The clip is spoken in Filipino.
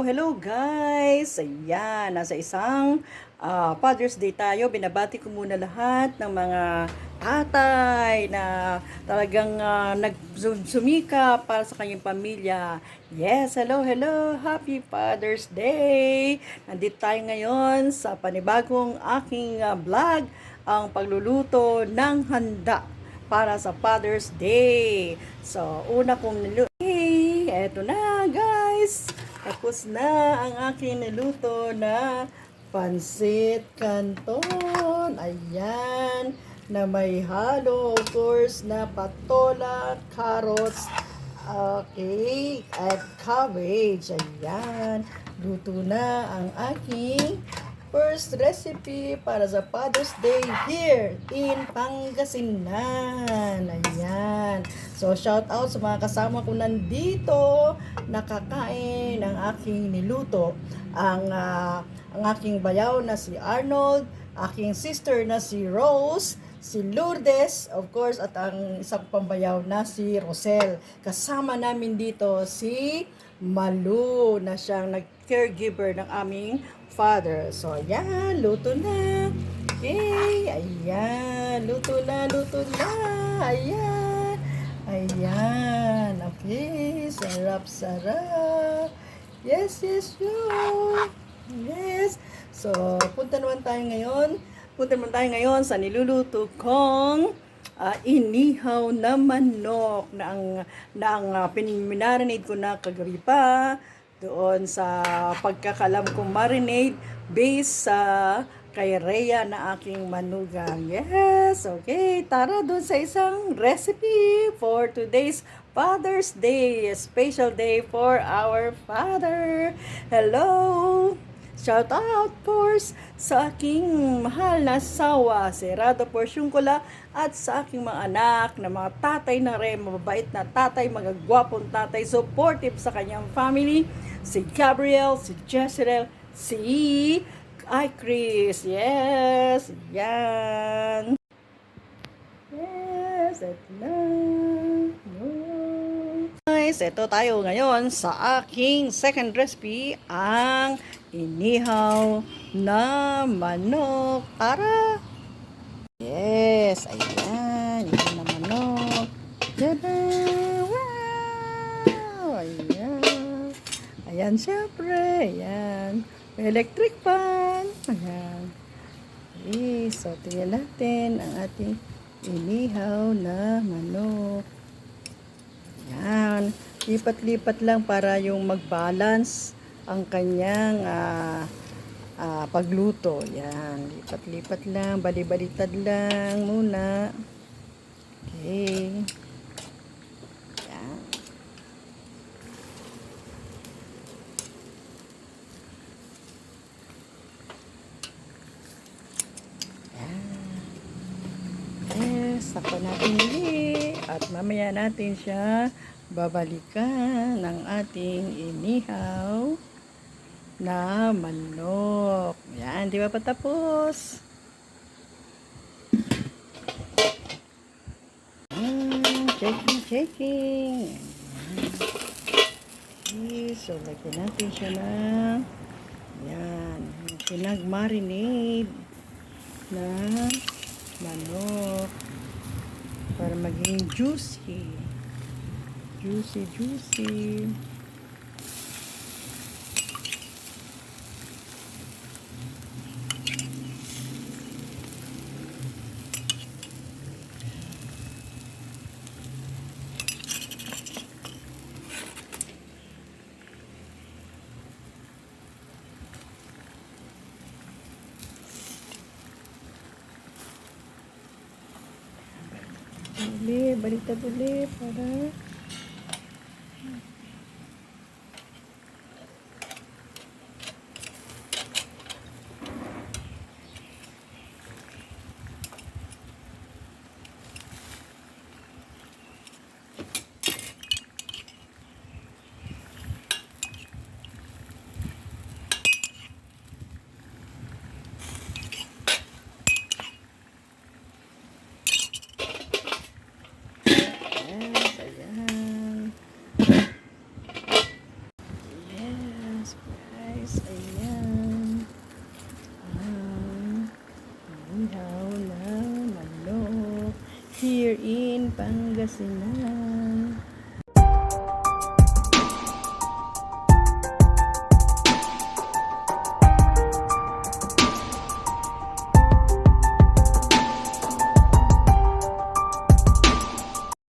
Hello guys! Ayan, nasa isang Father's Day tayo. Binabati ko muna lahat ng mga tatay na talagang nagsumika para sa kanyang pamilya. Yes, hello! Happy Father's Day! Nandito tayo ngayon sa panibagong aking vlog, ang pagluluto ng handa para sa Father's Day. So, una kong niluto. Hey, eto na guys! Tapos na ang aking niluto na pansit canton. Ayan, na may halo, of course, na patola, carrots, okay, at cabbage. Ayan, luto na ang aking first recipe para sa Father's Day here in Pangasinan. Ayan. So, shout out sa mga kasama ko nandito nakakain ng aking niluto. Ang aking bayaw na si Arnold, aking sister na si Rose, si Lourdes, of course, at ang isang pambayaw na si Rosel. Kasama namin dito si Malu na siyang nag-caregiver ng aming father. So, ayan, luto na. Okay, ayan, luto na. Ayan, okay, sarap. Yes. So, punta naman tayo ngayon sa niluluto kong inihaw na manok na ang pinmarinate ko na kagabi pa doon sa pagkakalam kong marinade based sa kay Rhea na aking manugang. Yes, okay. Tara doon sa isang recipe for today's Father's Day, a special day for our father. Hello! Shout out, of course, sa aking mahal na asawa, si PORCIUNCULA, at sa aking mga anak na mga tatay na rin, mababait na tatay, magagwapong tatay, supportive sa kanyang family, si Gabriel, si Jezreel, si Chris. Yes, yan. Yes, ito na. Guys, ito tayo ngayon sa aking second recipe, ang inihaw na manok. Tara! Yes, ayan. Inihaw na manok. Tada! Wow! Ayan. Ayan, syempre. Ayan. Electric pan. Ayan. Okay, so tingnan natin ang ating inihaw na manok. Ayan. Lipat-lipat lang para yung mag-balance ang kanyang pagluto. Ayan. Lipat-lipat lang. Bali-balitad lang muna. Okay. Ayan. Sakto natin ulit at mamaya natin siya babalikan ng ating inihaw na manok. Yan, di ba patapos? Checking. Okay, so lagyan natin siya ng yan, pinag-marinade na manok para maging juicy. Baliktad ulit para talaga sila.